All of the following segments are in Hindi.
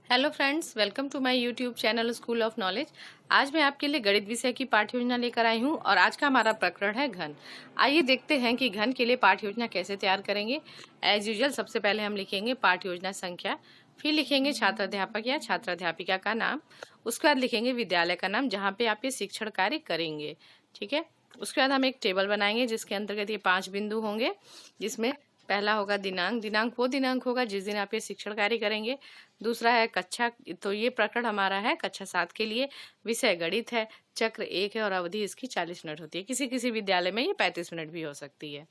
Hello friends, welcome to my YouTube channel school of knowledge. आज मैं आपके लिए गणित विषय की पाठ्य योजना लेकर आई हूं और आज का हमारा प्रकरण है घन। आइए देखते हैं कि घन के लिए पाठ्य योजना कैसे तैयार करेंगे। एज यूजुअल सबसे पहले हम लिखेंगे पाठ्य योजना संख्या, फिर लिखेंगे छात्र अध्यापक या छात्र अध्यापिका का नाम, उसके बाद लिखेंगे विद्यालय का नाम जहाँ पे आप ये शिक्षण कार्य करेंगे। ठीक है, उसके बाद हम एक टेबल बनाएंगे जिसके अंतर्गत ये 5 बिंदु होंगे, जिसमें पहला होगा दिनांक। दिनांक वो दिनांक होगा जिस दिन आप ये शिक्षण कार्य करेंगे। दूसरा है कक्षा, तो ये प्रकरण हमारा है कक्षा 7 के लिए। विषय गणित है, चक्र 1 है और अवधि इसकी 40 मिनट होती है। किसी किसी विद्यालय में ये 35 मिनट भी हो सकती है।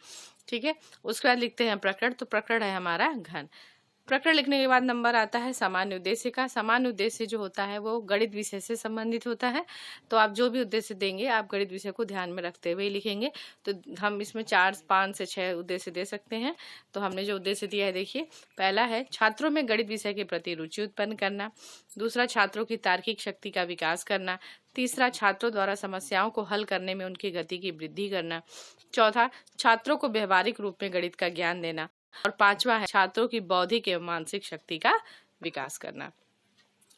ठीक है, उसके बाद लिखते हैं प्रकरण। तो प्रकरण है हमारा घन। प्रकरण लिखने के बाद नंबर आता है सामान्य उद्देश्य का। सामान्य उद्देश्य जो होता है वो गणित विषय से संबंधित होता है। तो आप जो भी उद्देश्य देंगे आप गणित विषय को ध्यान में रखते हुए लिखेंगे। तो हम इसमें 4, 5 से 6 उद्देश्य दे सकते हैं। तो हमने जो उद्देश्य दिया है देखिए, पहला है छात्रों में गणित विषय के प्रति रुचि उत्पन्न करना। दूसरा, छात्रों की तार्किक शक्ति का विकास करना। तीसरा, छात्रों द्वारा समस्याओं को हल करने में उनकी गति की वृद्धि करना। चौथा, छात्रों को व्यवहारिक रूप में गणित का ज्ञान देना। और पांचवा है छात्रों की बौद्धिक एवं मानसिक शक्ति का विकास करना।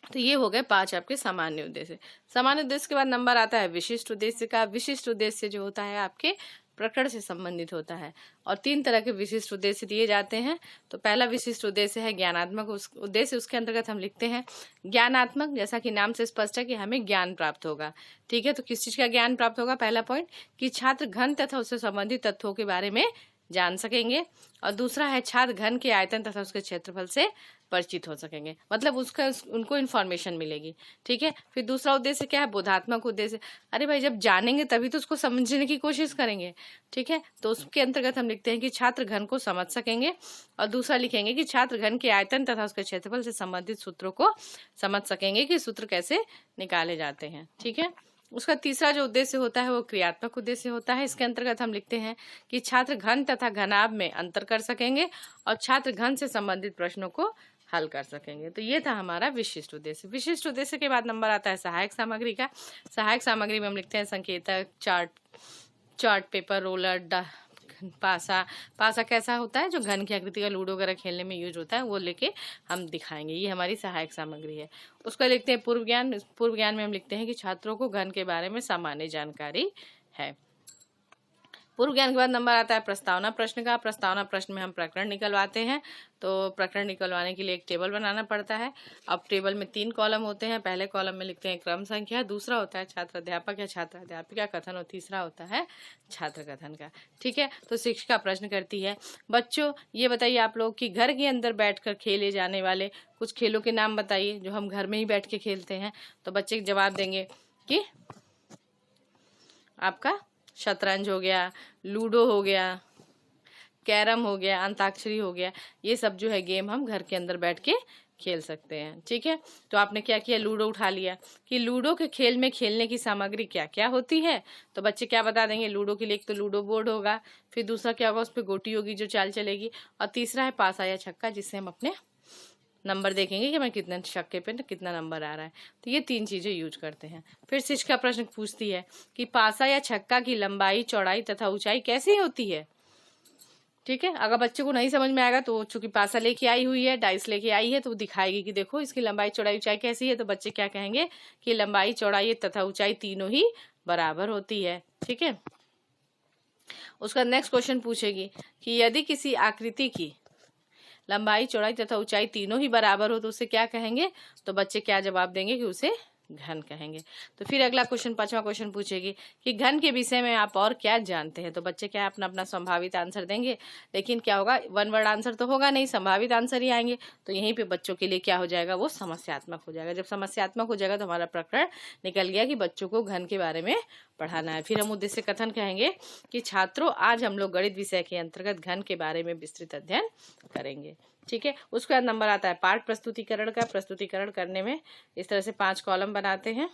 तो ये हो गए 5 आपके सामान्य उद्देश्य। सामान्य उद्देश्य के बाद नंबर आता है विशिष्ट उद्देश्य का। विशिष्ट उद्देश्य जो होता है आपके प्रकरण से संबंधित होता है और 3 तरह के विशिष्ट उद्देश्य दिए जाते हैं। तो पहला विशिष्ट उद्देश्य है ज्ञानात्मक उद्देश्य। उसके अंतर्गत हम लिखते हैं ज्ञानात्मक, जैसा कि नाम से स्पष्ट है कि हमें ज्ञान प्राप्त होगा। ठीक है, तो किस चीज का ज्ञान प्राप्त होगा? पहला पॉइंट कि छात्र घन तथा उससे संबंधित तथ्यों के बारे में जान सकेंगे। और दूसरा है छात्र घन के आयतन तथा उसके क्षेत्रफल से परिचित हो सकेंगे, मतलब उनको इन्फॉर्मेशन मिलेगी। ठीक है, फिर दूसरा उद्देश्य क्या है? बोधात्मक उद्देश्य। अरे भाई, जब जानेंगे तभी तो उसको समझने की कोशिश करेंगे। ठीक है, तो उसके अंतर्गत हम लिखते हैं कि छात्र घन को समझ सकेंगे। और दूसरा लिखेंगे कि छात्र घन के आयतन तथा उसके क्षेत्रफल से संबंधित सूत्रों को समझ सकेंगे कि सूत्र कैसे निकाले जाते हैं। ठीक है, उसका तीसरा जो उद्देश्य होता है वो क्रियात्मक उद्देश्य होता है। इसके अंतर्गत हम लिखते हैं कि छात्र घन तथा घनाभ में अंतर कर सकेंगे और छात्र घन से संबंधित प्रश्नों को हल कर सकेंगे। तो ये था हमारा विशिष्ट उद्देश्य। विशिष्ट उद्देश्य के बाद नंबर आता है सहायक सामग्री का। सहायक सामग्री में हम लिखते हैं संकेतक, चार्ट पेपर, रोलर, पासा। पासा कैसा होता है? जो घन की आकृति का लूडो वगैरह खेलने में यूज होता है, वो लेके हम दिखाएंगे। ये हमारी सहायक सामग्री है। उसका लिखते हैं पूर्व ज्ञान। पूर्व ज्ञान में हम लिखते हैं कि छात्रों को घन के बारे में सामान्य जानकारी है। पूर्व ज्ञान के बाद नंबर आता है प्रस्तावना प्रश्न का। प्रस्तावना प्रश्न में हम प्रकरण निकलवाते हैं। तो प्रकरण निकलवाने के लिए एक टेबल बनाना पड़ता है। अब टेबल में 3 कॉलम होते हैं। पहले कॉलम में लिखते हैं क्रम संख्या, दूसरा होता है छात्र अध्यापक या छात्र अध्यापिका कथन और तीसरा होता है छात्र कथन का। ठीक है, तो शिक्षिका प्रश्न करती है, बच्चों ये बताइए आप लोग कि घर के अंदर बैठकर खेले जाने वाले कुछ खेलों के नाम बताइए जो हम घर में ही बैठ के खेलते हैं। तो बच्चे जवाब देंगे कि आपका शतरंज हो गया, लूडो हो गया, कैरम हो गया, अंताक्षरी हो गया। ये सब जो है गेम हम घर के अंदर बैठ के खेल सकते हैं। ठीक है, तो आपने क्या किया? लूडो उठा लिया कि लूडो के खेल में खेलने की सामग्री क्या क्या होती है। तो बच्चे क्या बता देंगे? लूडो के लिए एक तो लूडो बोर्ड होगा, फिर दूसरा क्या होगा? उस पर गोटी होगी जो चाल चलेगी, और तीसरा है पासा या छक्का जिससे हम अपने नंबर देखेंगे कि हमें कितने छक्के पे कितना नंबर आ रहा है। तो ये 3 चीजें यूज करते हैं। फिर शिक्षिका प्रश्न पूछती है कि पासा या छक्का की लंबाई, चौड़ाई तथा ऊंचाई कैसी होती है। ठीक है, अगर बच्चे को नहीं समझ में आएगा तो चूंकि पासा लेके आई हुई है, डाइस लेके आई है, तो वो दिखाएगी कि देखो इसकी लंबाई, चौड़ाई, ऊंचाई कैसी है। तो बच्चे क्या कहेंगे कि लंबाई, चौड़ाई तथा ऊंचाई तीनों ही बराबर होती है। ठीक है, उसका नेक्स्ट क्वेश्चन पूछेगी कि यदि किसी आकृति की लंबाई, चौड़ाई तथा ऊंचाई तीनों ही बराबर हो तो उसे क्या कहेंगे। तो बच्चे क्या जवाब देंगे कि उसे घन कहेंगे। तो फिर अगला क्वेश्चन, 5वां क्वेश्चन पूछेगी कि घन के विषय में आप और क्या जानते हैं। तो बच्चे क्या अपना अपना संभावित आंसर देंगे, लेकिन क्या होगा? 1 वर्ड आंसर तो होगा नहीं, संभावित आंसर ही आएंगे। तो यहीं पे बच्चों के लिए क्या हो जाएगा? वो समस्यात्मक हो जाएगा। जब समस्यात्मक हो जाएगा तो हमारा प्रकरण निकल गया कि बच्चों को घन के बारे में पढ़ाना है। फिर हम उद्देश्य कथन कहेंगे कि छात्रों, आज हम लोग गणित विषय के अंतर्गत घन के बारे में विस्तृत अध्ययन करेंगे। ठीक है, उसके बाद नंबर आता है पाठ प्रस्तुतिकरण का। प्रस्तुतिकरण करने में इस तरह से 5 कॉलम बनाते हैं।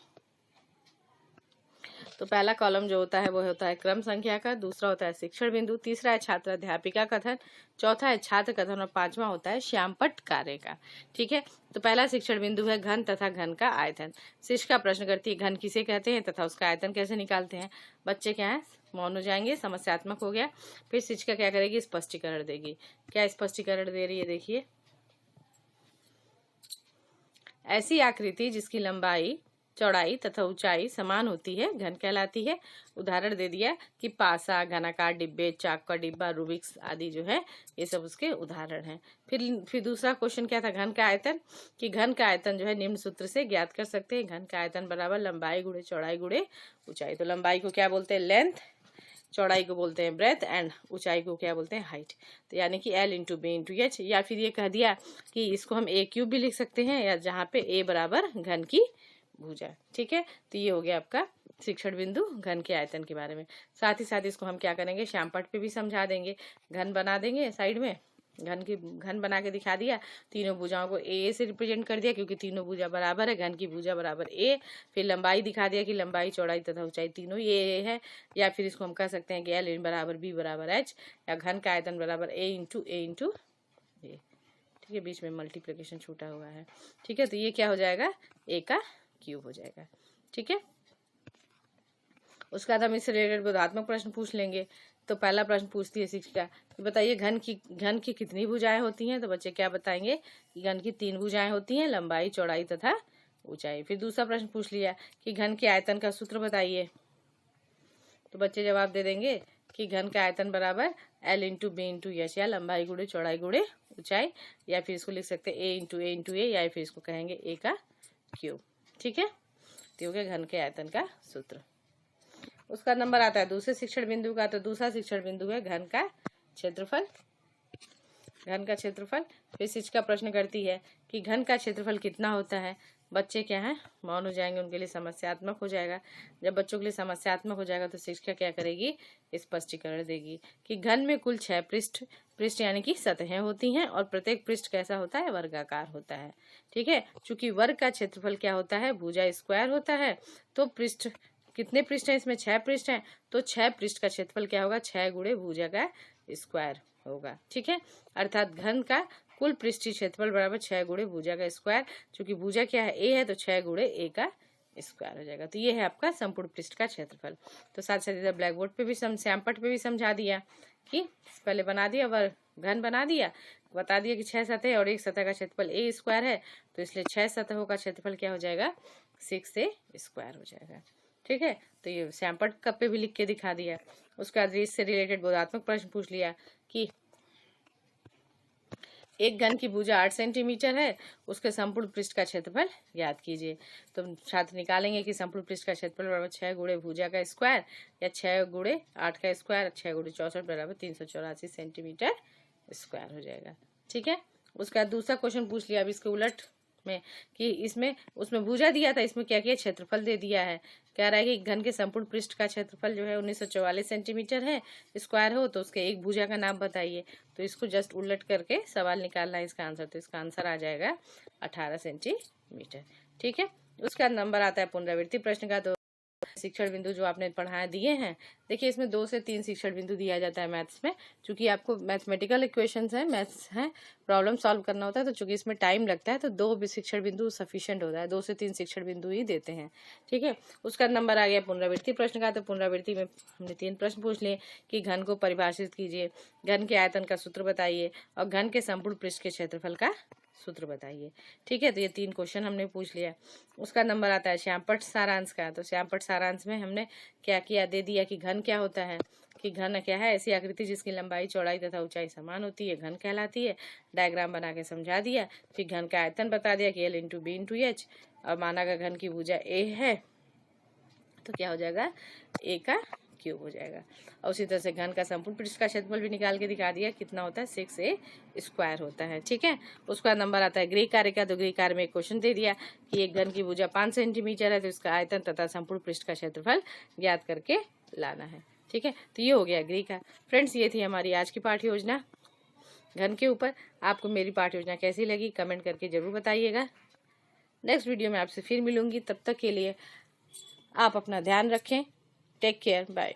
तो पहला कॉलम जो होता है वो होता है क्रम संख्या का, दूसरा होता है शिक्षण बिंदु, तीसरा है छात्र अध्यापिका कथन, चौथा है छात्र कथन और 5वां होता है श्यामपट्ट कार्य का। ठीक है, तो पहला शिक्षण बिंदु है घन तथा घन का आयतन। शिक्षिका प्रश्न करती है घन किसे कहते हैं तथा उसका आयतन कैसे निकालते हैं। बच्चे क्या है? मौन हो जाएंगे, समस्यात्मक हो गया। फिर शिक्षिका क्या करेगी? स्पष्टीकरण देगी। क्या स्पष्टीकरण दे रही है? देखिए, ऐसी आकृति जिसकी लंबाई, चौड़ाई तथा ऊंचाई समान होती है घन कहलाती है। उदाहरण दे दिया कि पासा, घनाकार डिब्बे, चाक का डिब्बा, रूबिक्स आदि जो है ये सब उसके उदाहरण हैं। फिर दूसरा क्वेश्चन क्या था, घन का आयतन, कि घन का आयतन जो है निम्न सूत्र से ज्ञात कर सकते हैं। घन का आयतन बराबर लंबाई गुणे चौड़ाई गुणे ऊंचाई। तो लंबाई को क्या बोलते हैं, लेंथ, चौड़ाई को बोलते हैं ब्रेथ, एंड ऊंचाई को क्या बोलते हैं, हाइट। तो यानी कि L into B into H, या फिर ये कह दिया कि इसको हम ए क्यूब भी लिख सकते हैं, या जहाँ पे ए बराबर घन की भुजा। ठीक है, तो ये हो गया आपका शिक्षण बिंदु घन के आयतन के बारे में। साथ ही साथ इसको हम क्या करेंगे, श्यामपट्ट पे भी समझा देंगे। घन बना देंगे साइड में, घन बना के दिखा दिया। तीनों भुजाओं को ए से रिप्रेजेंट कर दिया क्योंकि तीनों भुजा बराबर है, घन की भुजा बराबर ए। फिर लंबाई दिखा दिया कि लंबाई, चौड़ाई तथा ऊंचाई तीनों ये है। या फिर इसको हम कह सकते हैं कि L बराबर बी बराबर एच, या घन का आयतन बराबर ए इंटू ए। ठीक है, बीच में मल्टीप्लिकेशन छूटा हुआ है। ठीक है, तो ये क्या हो जाएगा, ए का क्यूब हो जाएगा। ठीक है, उसके बाद हम इससे रिलेटेड बोधात्मक प्रश्न पूछ लेंगे। तो पहला प्रश्न पूछती है शिक्षिका कि बताइए घन की कितनी भुजाएं होती हैं। तो बच्चे क्या बताएंगे कि घन की 3 भुजाएं होती हैं, लंबाई, चौड़ाई तथा ऊंचाई। फिर दूसरा प्रश्न पूछ लिया कि घन के आयतन का सूत्र बताइए। तो बच्चे जवाब दे देंगे कि घन का आयतन बराबर L into B into H, या लंबाई गुणे चौड़ाई गुणे ऊंचाई, या फिर इसको लिख सकते हैं ए इंटू ए, या फिर इसको कहेंगे ए का क्यूब। ठीक है, तो हो गया घन के आयतन का सूत्र। उसका नंबर आता है दूसरे शिक्षण बिंदु का। तो दूसरा शिक्षण बिंदु है घन का क्षेत्रफल। घन का क्षेत्रफल। फिर शिक्षिका प्रश्न करती है कि घन का क्षेत्रफल कितना होता है। बच्चे क्या है, मौन हो जाएंगे, उनके लिए समस्यात्मक हो जाएगा। जब बच्चों के लिए समस्यात्मक हो जाएगा तो शिक्षिका क्या करेगी, स्पष्टीकरण देगी कि घन में कुल 6 पृष्ठ यानी कि सतहें होती हैं, और प्रत्येक पृष्ठ कैसा होता है, वर्गाकार होता है। ठीक है, चूंकि वर्ग का क्षेत्रफल क्या होता है, भुजा स्क्वायर होता है, तो पृष्ठ कितने पृष्ठ हैं, इसमें 6 पृष्ठ हैं, तो 6 पृष्ठ का क्षेत्रफल क्या होगा, 6 गुणे भुजा का स्क्वायर होगा। ठीक है, अर्थात घन का कुल पृष्ठीय क्षेत्रफल बराबर 6 गुणे भुजा का स्क्वायर। चूंकि भुजा क्या है, ए है, तो 6 गुणे ए का स्क्वायर हो जाएगा। तो ये है आपका संपूर्ण पृष्ठ का क्षेत्रफल। तो साथ साथ इधर ब्लैक बोर्ड पे भी श्यामपट्ट पे भी समझा दिया कि पहले बना दिया, घन बना दिया, बता दिया कि 6 सतह और एक सतह का क्षेत्रफल ए स्क्वायर है, तो इसलिए 6 सतहों का क्षेत्रफल क्या हो जाएगा, 6 ए स्क्वायर हो जाएगा। ठीक है, तो ये श्यामपट्ट कप पे भी लिख के दिखा दिया। उसके बाद इससे रिलेटेड बोधात्मक प्रश्न पूछ लिया कि एक घन की भुजा 8 सेंटीमीटर है, उसके संपूर्ण पृष्ठ का क्षेत्रफल ज्ञात कीजिए। तो छात्र निकालेंगे कि संपूर्ण पृष्ठ का क्षेत्रफल बराबर 6 गुणे भुजा का स्क्वायर, या 6 गुणे 8 का स्क्वायर, 6 गुणे 64 बराबर 384 सेंटीमीटर स्क्वायर हो जाएगा। ठीक है, उसके बाद दूसरा क्वेश्चन पूछ लिया अब इसके उलट में कि उसमें भुजा दिया था, इसमें क्या किया, क्षेत्रफल दे दिया है। कह रहा है कि घन के संपूर्ण पृष्ठ का क्षेत्रफल जो है 1944 सेंटीमीटर है, स्क्वायर हो, तो उसके एक भुजा का नाम बताइए। तो इसको जस्ट उलट करके सवाल निकालना है इसका आंसर। तो इसका आंसर आ जाएगा 18 सेंटीमीटर। ठीक है, उसका नंबर आता है पुनरावृत्ति प्रश्न का। तो शिक्षण बिंदु जो आपने पढ़ाए दिए हैं, देखिए इसमें 2 से 3 शिक्षण बिंदु दिया जाता है मैथ्स में। चूंकि आपको मैथमेटिकल इक्वेशंस है, मैथ्स है, प्रॉब्लम सॉल्व करना होता है, तो चूंकि इसमें टाइम लगता है तो 2 शिक्षण बिंदु सफिशिएंट होता है, 2 से 3 शिक्षण बिंदु ही देते हैं। ठीक है, उसका नंबर आ गया पुनरावृत्ति प्रश्न का। तो पुनरावृत्ति में हमने 3 प्रश्न पूछ लिए कि घन को परिभाषित कीजिए, घन के आयतन का सूत्र बताइए, और घन के संपूर्ण पृष्ठ के क्षेत्रफल का सूत्र बताइए। ठीक है, तो ये 3 क्वेश्चन हमने पूछ लिया। उसका नंबर आता है श्यामपट्ट सारांश का। तो श्यामपट्ट सारांश में हमने क्या किया, दे दिया कि घन क्या होता है, कि घन क्या है, ऐसी आकृति जिसकी लंबाई, चौड़ाई तथा ऊंचाई समान होती है, घन कहलाती है। डायग्राम बना के समझा दिया। फिर घन का आयतन बता दिया कि L into B into H, और माना का घन की भुजा ए है, तो क्या हो जाएगा, ए का क्यूब हो जाएगा। और उसी तरह से घन का संपूर्ण पृष्ठ का क्षेत्रफल भी निकाल के दिखा दिया, कितना होता है, 6a स्क्वायर होता है। ठीक है, उसका नंबर आता है गृह कार्य का। तो गृह कार्य में एक क्वेश्चन दे दिया कि एक घन की भुजा 5 सेंटीमीटर है, तो इसका आयतन तथा संपूर्ण पृष्ठ का क्षेत्रफल ज्ञात करके लाना है। ठीक है, तो ये हो गया गृह का। फ्रेंड्स, ये थी हमारी आज की पाठ्य योजना घन के ऊपर। आपको मेरी पाठ्य योजना कैसी लगी कमेंट करके जरूर बताइएगा। नेक्स्ट वीडियो में आपसे फिर मिलूंगी, तब तक के लिए आप अपना ध्यान रखें। Take care, bye.